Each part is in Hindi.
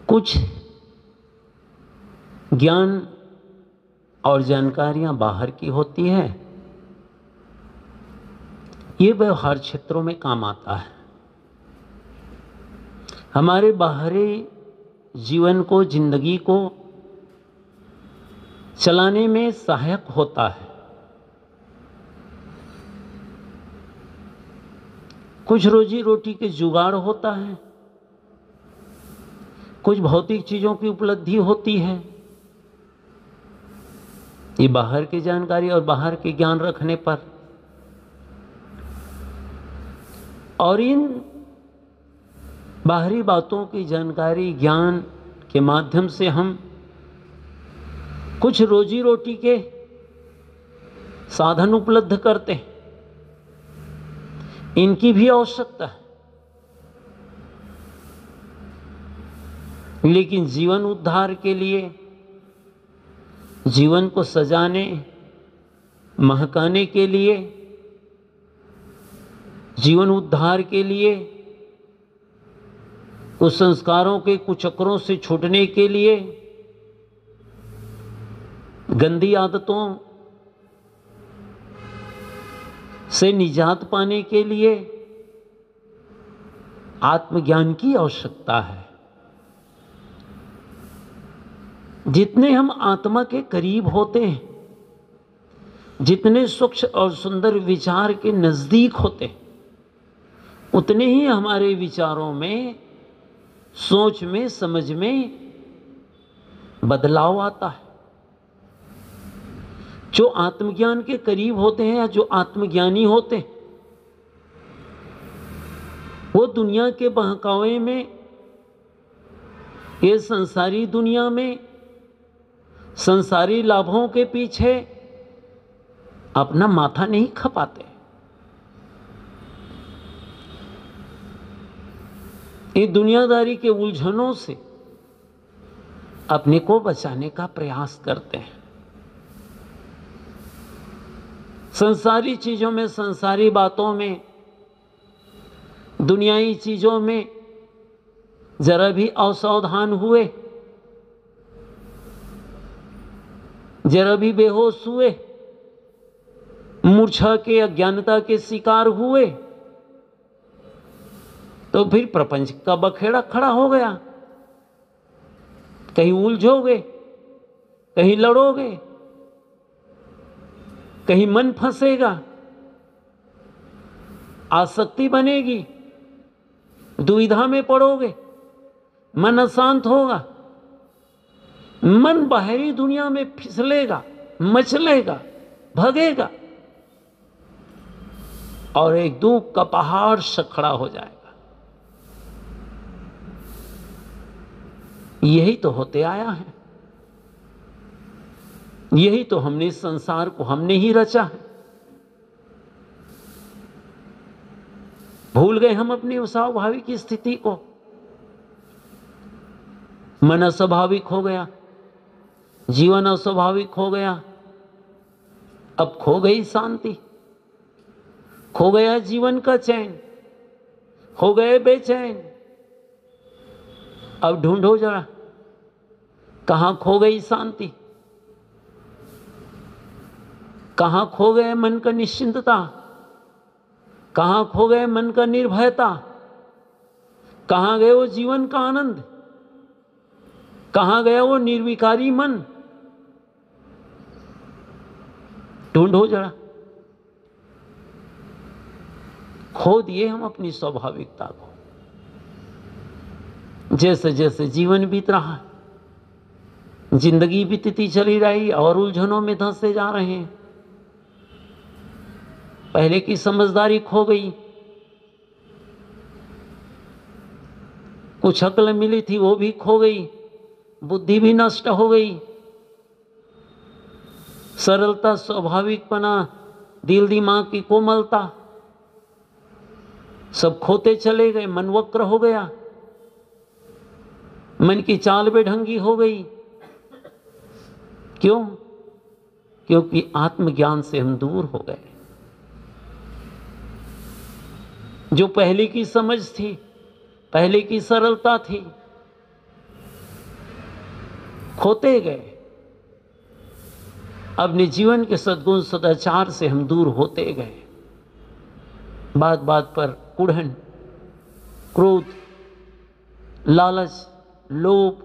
कुछ ज्ञान और जानकारियां बाहर की होती है, ये व्यवहार क्षेत्रों में काम आता है, हमारे बाहरी जीवन को, जिंदगी को चलाने में सहायक होता है। कुछ रोजी रोटी के जुगाड़ होता है, कुछ भौतिक चीजों की उपलब्धि होती है। ये बाहर की जानकारी और बाहर के ज्ञान रखने पर, और इन बाहरी बातों की जानकारी, ज्ञान के माध्यम से हम कुछ रोजी रोटी के साधन उपलब्ध करते हैं। इनकी भी आवश्यकता है, लेकिन जीवन उद्धार के लिए, जीवन को सजाने महकाने के लिए, जीवन उद्धार के लिए, कुछ संस्कारों के कुचक्रों से छूटने के लिए, गंदी आदतों से निजात पाने के लिए आत्मज्ञान की आवश्यकता है। जितने हम आत्मा के करीब होते हैं, जितने स्वच्छ और सुंदर विचार के नजदीक होते हैं, उतने ही हमारे विचारों में, सोच में, समझ में बदलाव आता है। जो आत्मज्ञान के करीब होते हैं या जो आत्मज्ञानी होते हैं, वो दुनिया के बहकावे में, ये संसारी दुनिया में संसारी लाभों के पीछे अपना माथा नहीं खपाते। ये दुनियादारी के उलझनों से अपने को बचाने का प्रयास करते हैं। संसारी चीजों में, संसारी बातों में, दुनियाई चीजों में जरा भी असावधान हुए, जरा भी बेहोश हुए, मूर्छा के, अज्ञानता के शिकार हुए, तो फिर प्रपंच का बखेड़ा खड़ा हो गया। कहीं उलझोगे, कहीं लड़ोगे, कहीं मन फंसेगा, आसक्ति बनेगी, दुविधा में पड़ोगे, मन अशांत होगा, मन बाहरी दुनिया में फिसलेगा, मचलेगा, भगेगा और एक दुख का पहाड़ से खड़ा हो जाएगा। यही तो होते आया है, यही तो हमने इस संसार को हमने ही रचा है। भूल गए हम अपनी स्वाभाविक स्थिति को, मन अस्वाभाविक हो गया, जीवन अस्वाभाविक हो गया, अब खो गई शांति, खो गया जीवन का चैन, हो गए बेचैन। अब ढूंढो जरा, कहां खो गई शांति, कहां खो गए मन का निश्चिंतता, कहां खो गए मन का निर्भयता, कहां गए वो जीवन का आनंद, कहां गया वो निर्विकारी मन। ढूंढो जरा। खो दिए हम अपनी स्वाभाविकता को। जैसे जैसे जीवन बीत रहा, जिंदगी बीतती चली रही और उलझनों में धंसते जा रहे हैं। पहले की समझदारी खो गई, कुछ अक्ल मिली थी वो भी खो गई, बुद्धि भी नष्ट हो गई, सरलता, स्वाभाविकपना, दिल दिमाग की कोमलता सब खोते चले गए। मन वक्र हो गया, मन की चाल बेढंगी हो गई। क्यों? क्योंकि आत्मज्ञान से हम दूर हो गए। जो पहले की समझ थी, पहले की सरलता थी, खोते गए। अपने जीवन के सद्गुण सदाचार से हम दूर होते गए। बात बात पर कुढ़न, क्रोध, लालच, लोभ,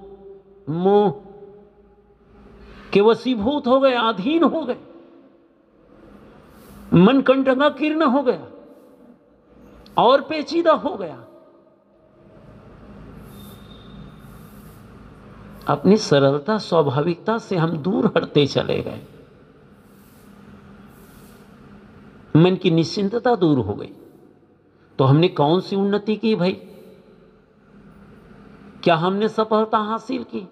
मोह के वशीभूत हो गए, अधीन हो गए। मन कंटका कीर्ण हो गया और पेचीदा हो गया। अपनी सरलता स्वाभाविकता से हम दूर हटते चले गए। मन की निश्चिंतता दूर हो गई। तो हमने कौन सी उन्नति की भाई? क्या हमने सफलता हासिल की?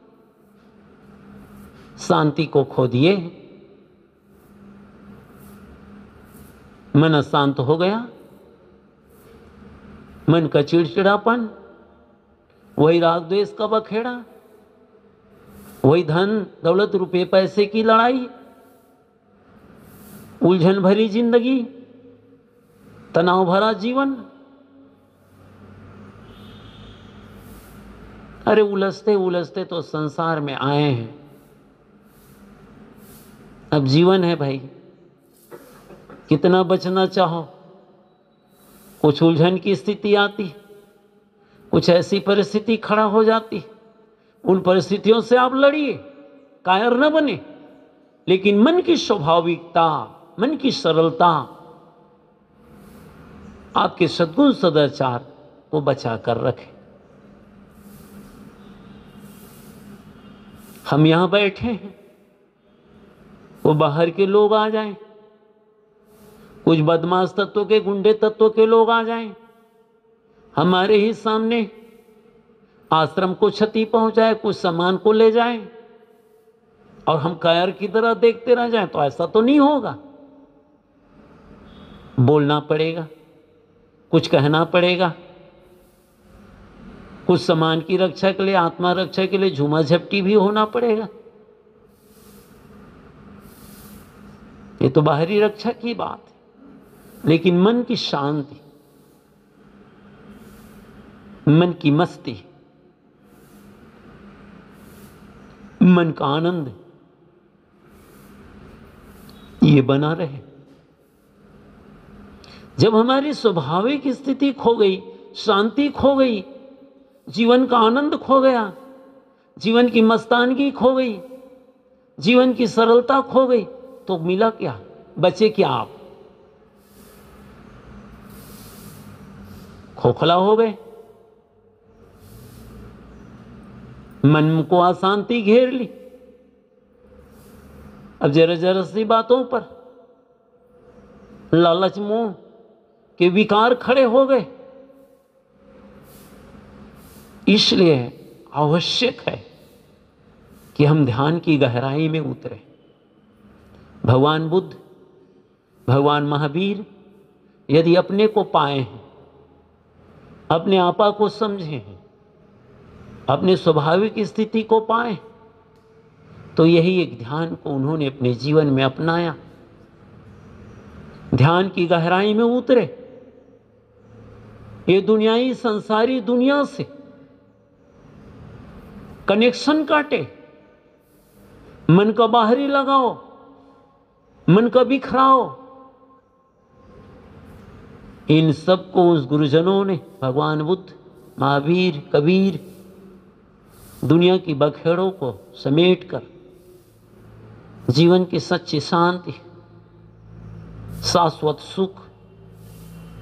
शांति को खो दिए। मन अशांत हो गया। मन का चिड़चिड़ापन, वही राग द्वेष का बखेड़ा, वही धन दौलत रुपए पैसे की लड़ाई, उलझन भरी जिंदगी, तनाव भरा जीवन। अरे उलझते उलझते तो संसार में आए हैं। अब जीवन है भाई, कितना बचना चाहो। कुछ उलझन की स्थिति आती, कुछ ऐसी परिस्थिति खड़ा हो जाती, उन परिस्थितियों से आप लड़िए, कायर न बने, लेकिन मन की स्वाभाविकता, मन की सरलता, आपके सद्गुण सदाचार को बचा कर रखें। हम यहां बैठे हैं, वो बाहर के लोग आ जाएं, कुछ बदमाश तत्वों के, गुंडे तत्वों के लोग आ जाएं, हमारे ही सामने आश्रम को क्षति पहुंचाए, कुछ सामान को ले जाएं और हम कायर की तरह देखते रह जाएं, तो ऐसा तो नहीं होगा। बोलना पड़ेगा, कुछ कहना पड़ेगा, कुछ सामान की रक्षा के लिए, आत्मा रक्षा के लिए झूमा झपटी भी होना पड़ेगा। ये तो बाहरी रक्षा की बात है, लेकिन मन की शांति, मन की मस्ती, मन का आनंद, ये बना रहे। जब हमारी स्वाभाविक स्थिति खो गई, शांति खो गई, जीवन का आनंद खो गया, जीवन की मस्तानगी खो गई, जीवन की सरलता खो गई, तो मिला क्या? बचे क्या आप? खोखला हो गए। मन को अशांति घेर ली। अब जरा जरा सी बातों पर लालच मोह के विकार खड़े हो गए। इसलिए आवश्यक है कि हम ध्यान की गहराई में उतरें। भगवान बुद्ध, भगवान महावीर यदि अपने को पाए हैं, अपने आपा को समझे हैं, अपने स्वाभाविक स्थिति को पाए, तो यही एक ध्यान को उन्होंने अपने जीवन में अपनाया। ध्यान की गहराई में उतरे, ये दुनियाई संसारी दुनिया से कनेक्शन काटे, मन का बाहरी लगाओ, मन का बिखराओ। इन सब को उस गुरुजनों ने, भगवान बुद्ध, महावीर, कबीर, दुनिया की बखेड़ों को समेटकर जीवन की सच्ची शांति, शाश्वत सुख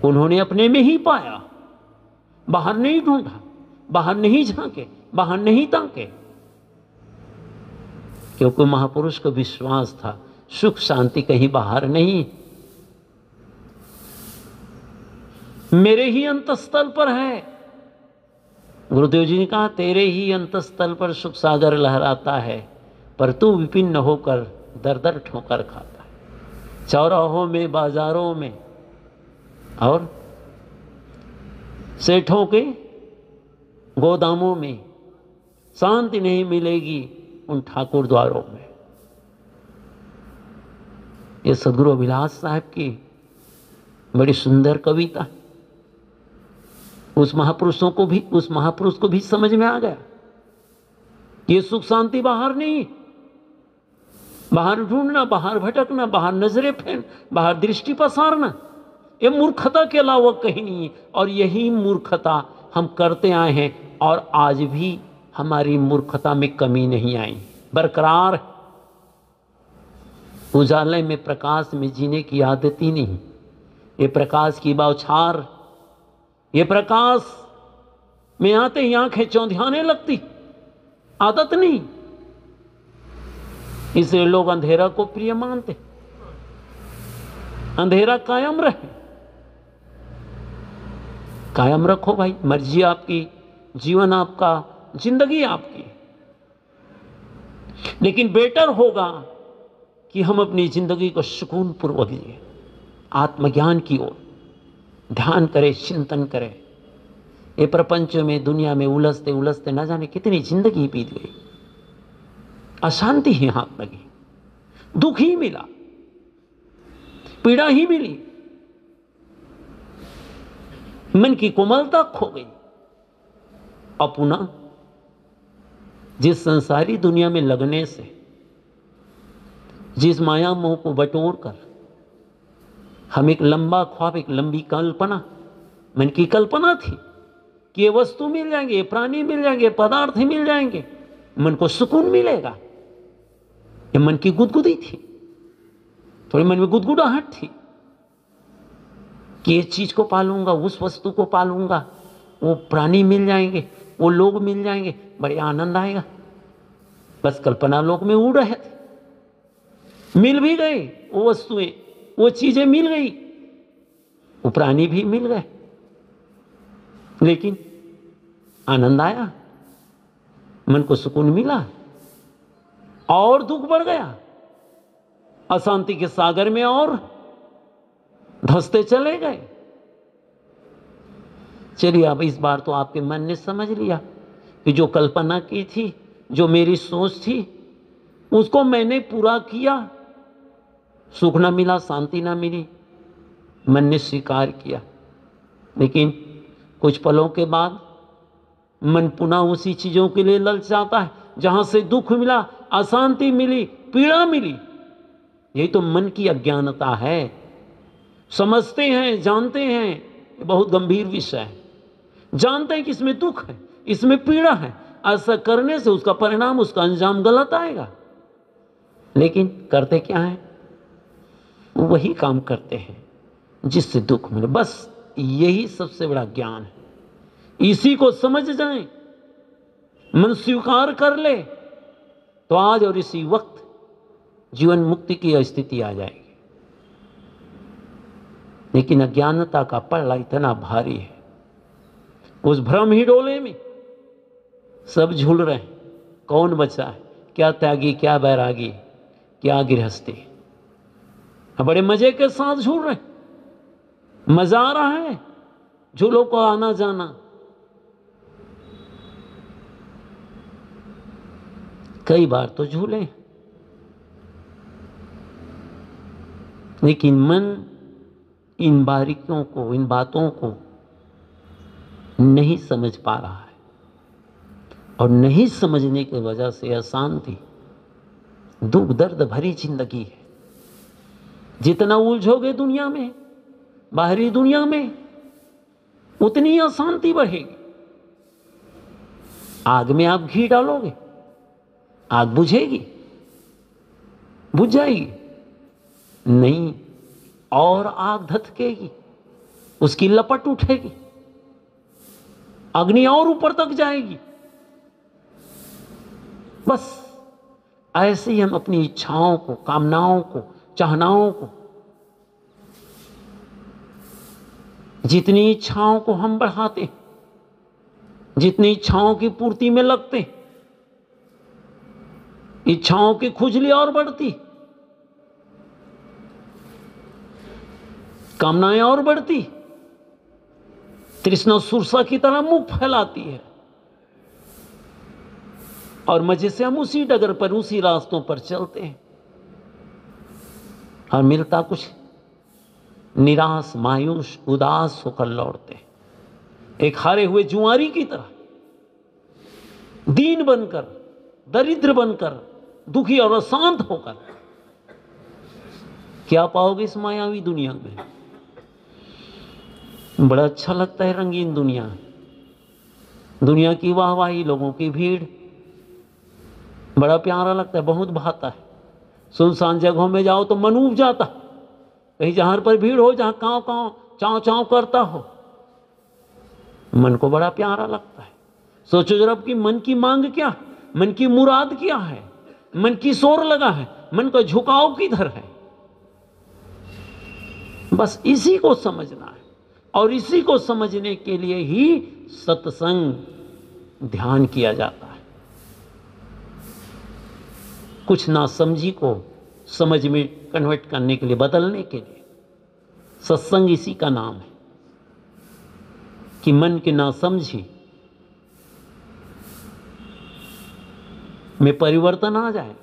उन्होंने अपने में ही पाया। बाहर नहीं ढूंढा, बाहर नहीं झांके, बाहर नहीं ताके, क्योंकि महापुरुष को विश्वास था सुख शांति कहीं बाहर नहीं, मेरे ही अंतस्थल पर है। गुरुदेव जी ने कहा, तेरे ही अंतस्थल पर सुख सागर लहराता है, पर तू विपिन्न होकर दर दर ठोकर खाता है। चौराहों में, बाजारों में और सेठों के गोदामों में शांति नहीं मिलेगी, उन ठाकुर द्वारों में। ये सदगुरु अभिलाष साहब की बड़ी सुंदर कविता। उस महापुरुष को भी समझ में आ गया। ये सुख शांति बाहर नहीं, बाहर ढूंढना, बाहर भटकना, बाहर नजरें फेर, बाहर दृष्टि पसारना, ये मूर्खता के अलावा कहीं नहीं है। और यही मूर्खता हम करते आए हैं और आज भी हमारी मूर्खता में कमी नहीं आई, बरकरार। उजाले में, प्रकाश में जीने की आदत ही नहीं। ये प्रकाश की बौछार, ये प्रकाश में आते ही आंखें चौंधियाने लगती, आदत नहीं। इसलिए लोग अंधेरा को प्रिय मानते। अंधेरा कायम रहे, कायम रखो भाई, मर्जी आपकी, जीवन आपका, जिंदगी आपकी। लेकिन बेटर होगा कि हम अपनी जिंदगी को सुकून पूर्वक जिए, आत्मज्ञान की ओर ध्यान करें, चिंतन करें। ये प्रपंच में, दुनिया में उलझते उलझते न जाने कितनी जिंदगी बीत गई, अशांति ही हाथ लगी, दुख ही मिला, पीड़ा ही मिली, मन की कोमलता खो गई। और पुनः जिस संसारी दुनिया में लगने से, जिस माया मोह को बटोर कर हम एक लंबा ख्वाब, एक लंबी कल्पना, मन की कल्पना थी कि ये वस्तु मिल जाएंगे, ये प्राणी मिल जाएंगे, पदार्थ ही मिल जाएंगे, मन को सुकून मिलेगा, ये मन की गुदगुदी थी, थोड़ी मन में गुदगुदाहट थी कि ये चीज को पालूंगा, उस वस्तु को पालूंगा, वो प्राणी मिल जाएंगे, वो लोग मिल जाएंगे, बड़े आनंद आएगा। बस कल्पना लोक में उड़ रहे थे, मिल भी गए वो वस्तुएं, वो चीजें मिल गई, वो प्राणी भी मिल गए, लेकिन आनंद आया, मन को सुकून मिला, और दुख बढ़ गया, अशांति के सागर में और धंसते चले गए। चलिए, अब इस बार तो आपके मन ने समझ लिया कि जो कल्पना की थी, जो मेरी सोच थी, उसको मैंने पूरा किया, सुख ना मिला, शांति ना मिली, मन ने स्वीकार किया। लेकिन कुछ पलों के बाद मन पुनः उसी चीजों के लिए ललचाता है जहां से दुख मिला, अशांति मिली, पीड़ा मिली। यही तो मन की अज्ञानता है। समझते हैं, जानते हैं, ये बहुत गंभीर विषय है, जानते हैं कि इसमें दुख है, इसमें पीड़ा है, ऐसा करने से उसका परिणाम, उसका अंजाम गलत आएगा, लेकिन करते क्या है? वही काम करते हैं जिससे दुख मिले। बस यही सबसे बड़ा ज्ञान है। इसी को समझ जाएं, मन स्वीकार कर ले, तो आज और इसी वक्त जीवन मुक्ति की स्थिति आ जाएगी। लेकिन अज्ञानता का पल्ला इतना भारी है, उस भ्रम ही डोले में सब झूल रहे हैं। कौन बचा है? क्या त्यागी, क्या बैरागी, क्या गृहस्थी? बड़े मजे के साथ झूल रहे हैं, मजा आ रहा है झूलों को आना जाना। कई बार तो झूले, लेकिन मन इन बारीकियों को, इन बातों को नहीं समझ पा रहा है, और नहीं समझने की वजह से अशांति, दुख दर्द भरी जिंदगी है। जितना उलझोगे दुनिया में, बाहरी दुनिया में, उतनी अशांति बढ़ेगी। आग में आप घी डालोगे, आग बुझेगी? बुझ जाएगी? नहीं, और आग धधकेगी, उसकी लपट उठेगी, अग्नि और ऊपर तक जाएगी। बस ऐसे ही हम अपनी इच्छाओं को, कामनाओं को, चाहनाओं को, जितनी इच्छाओं को हम बढ़ाते, जितनी इच्छाओं की पूर्ति में लगते, इच्छाओं की खुजली और बढ़ती, कामनाएं और बढ़ती, तृष्णा सुरसा की तरह मुंह फैलाती है, और मजे से हम उसी डगर पर, उसी रास्तों पर चलते हैं, और मिलता कुछ निराश, मायूस, उदास होकर लौटते हैं, एक हारे हुए जुआरी की तरह, दीन बनकर, दरिद्र बनकर, दुखी और अशांत होकर क्या पाओगे इस मायावी दुनिया में? बड़ा अच्छा लगता है रंगीन दुनिया, दुनिया की वाहवाही, लोगों की भीड़, बड़ा प्यारा लगता है, बहुत भाता है। सुनसान जगहों में जाओ तो मन ऊब जाता, कहीं जहां पर भीड़ हो, जहां कांव कांव चाव चाव करता हो, मन को बड़ा प्यारा लगता है। सोचो जरा कि मन की मांग क्या है, मन की मुराद क्या है, मन की शोर लगा है, मन का झुकाव किधर है। बस इसी को समझना है, और इसी को समझने के लिए ही सत्संग ध्यान किया जाता है। कुछ नासमझी को समझ में कन्वर्ट करने के लिए, बदलने के लिए सत्संग इसी का नाम है कि मन के नासमझी में परिवर्तन आ जाए,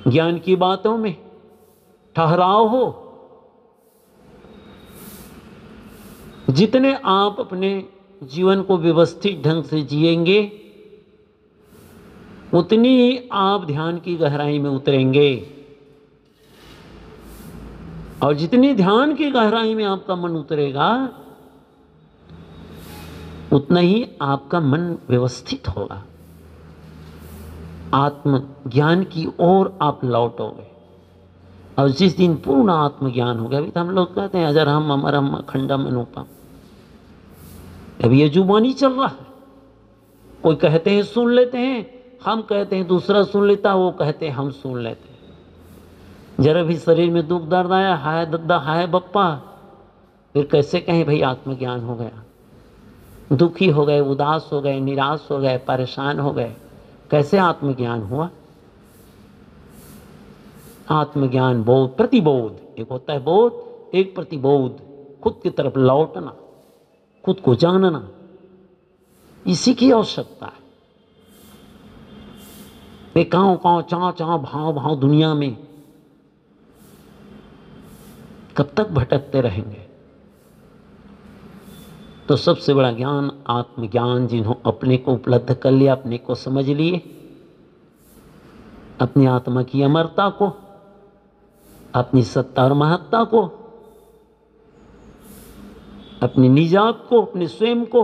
ज्ञान की बातों में ठहराव हो। जितने आप अपने जीवन को व्यवस्थित ढंग से जिएंगे, उतनी ही आप ध्यान की गहराई में उतरेंगे, और जितनी ध्यान की गहराई में आपका मन उतरेगा, उतना ही आपका मन व्यवस्थित होगा, आत्मज्ञान की ओर आप लौटोगे। और जिस दिन पूर्ण आत्मज्ञान हो गया, अभी तो हम लोग कहते हैं अजर हम अमर हम अखंडम अनुपम, अभी ये जुबानी चल रहा है। कोई कहते हैं सुन लेते हैं, हम कहते हैं दूसरा सुन लेता, वो कहते हैं हम सुन लेते हैं। जरा भी शरीर में दुख दर्द आया, हाय दद्दा हाय बप्पा, फिर कैसे कहें भाई आत्मज्ञान हो गया? दुखी हो गए, उदास हो गए, निराश हो गए, परेशान हो गए, कैसे आत्मज्ञान हुआ? आत्मज्ञान बोध, प्रतिबोध, एक होता है बोध, एक प्रतिबोध, खुद की तरफ लौटना, खुद को जानना, इसी की आवश्यकता है। वे कांव कांव चाव चाव भाव भाव दुनिया में कब तक भटकते रहेंगे? तो सबसे बड़ा ज्ञान आत्मज्ञान, जिन्हों अपने को उपलब्ध कर लिया, अपने को समझ लिए, अपनी आत्मा की अमरता को, अपनी सत्ता और महत्ता को, अपनी निजात को, अपने स्वयं को,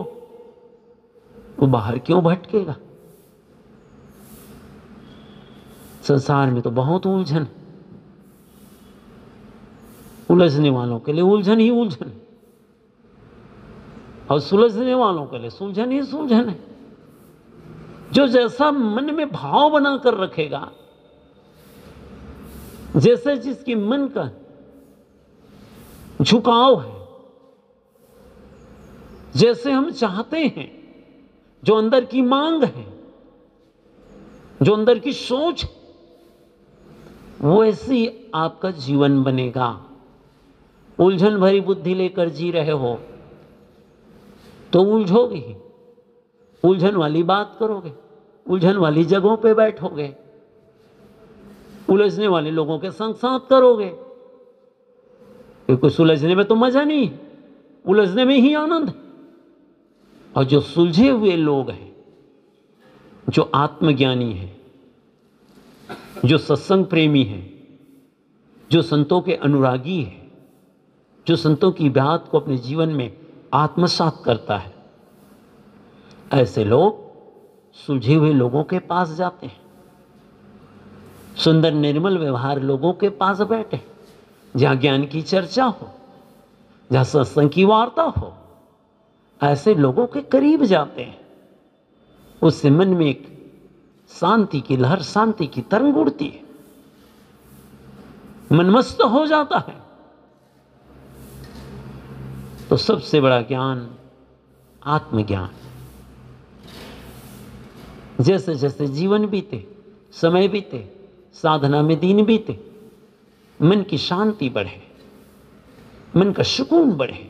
वो बाहर क्यों भटकेगा? संसार में तो बहुत उलझन, उलझने वालों के लिए उलझन ही उलझन, और सुलझने वालों के लिए सुलझन ही सुलझन है। जो जैसा मन में भाव बनाकर रखेगा, जैसे जिसकी मन का झुकाव है, जैसे हम चाहते हैं, जो अंदर की मांग है, जो अंदर की सोच, वैसी आपका जीवन बनेगा। उलझन भरी बुद्धि लेकर जी रहे हो तो उलझोगे ही, उलझन वाली बात करोगे, उलझन वाली जगहों पे बैठोगे, उलझने वाले लोगों के संग साथ करोगे, क्योंकि सुलझने में तो मजा नहीं, उलझने में ही आनंद है। और जो सुलझे हुए लोग हैं, जो आत्मज्ञानी हैं, जो सत्संग प्रेमी हैं, जो संतों के अनुरागी हैं, जो संतों की बात को अपने जीवन में आत्मसात करता है, ऐसे लोग सुलझे हुए लोगों के पास जाते हैं, सुंदर निर्मल व्यवहार लोगों के पास बैठे, जहां ज्ञान की चर्चा हो, जहां सत्संग की वार्ता हो, ऐसे लोगों के करीब जाते हैं। उससे मन में एक शांति की लहर, शांति की तरंग उड़ती है, मन मस्त हो जाता है। तो सबसे बड़ा ज्ञान आत्मज्ञान। जैसे जैसे जीवन बीते, समय बीते, साधना में दिन बीते, मन की शांति बढ़े, मन का सुकून बढ़े,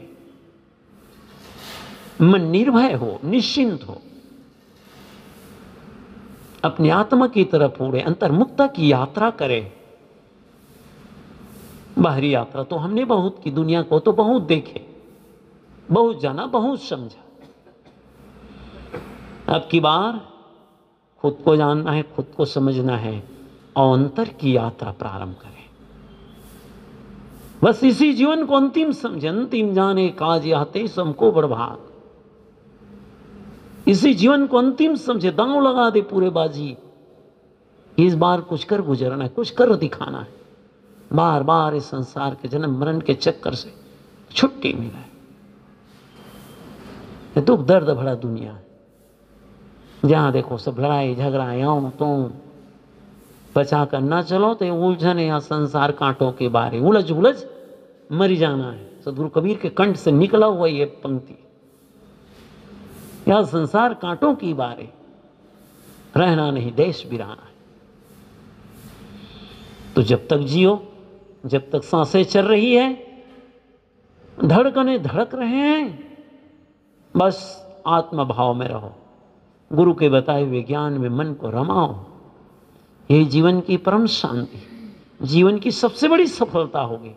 मन निर्भय हो, निश्चिंत हो, अपनी आत्मा की तरफ उड़े, अंतर्मुक्ता की यात्रा करे। बाहरी यात्रा तो हमने बहुत की, दुनिया को तो बहुत देखे, बहुत जाना, बहुत समझा। अब की बार खुद को जानना है, खुद को समझना है और अंतर की यात्रा प्रारंभ करें। बस इसी जीवन को अंतिम समझे, अंतिम जाने काज आते सबको बड़भाग। इसी जीवन को अंतिम समझे, दांव लगा दे पूरे बाजी। इस बार कुछ कर गुजरना है, कुछ कर दिखाना है। बार बार इस संसार के जन्म मरण के चक्कर से छुट्टी मिला है। ये दुख दर्द भरा दुनिया है, जहां देखो सब लड़ाई झगड़ा याओ तो बचा कर ना चलो तो उलझन या संसार कांटों के बारे उलझ उलझ मरी जाना है। सदगुरु कबीर के कंठ से निकला हुआ ये पंक्ति, यह संसार कांटों की बारे, रहना नहीं देश बिराना है। तो जब तक जियो, जब तक सांसें चल रही है, धड़कने धड़क रहे हैं, बस आत्मा भाव में रहो, गुरु के बताए हुए ज्ञान में मन को रमाओ। यही जीवन की परम शांति, जीवन की सबसे बड़ी सफलता होगी।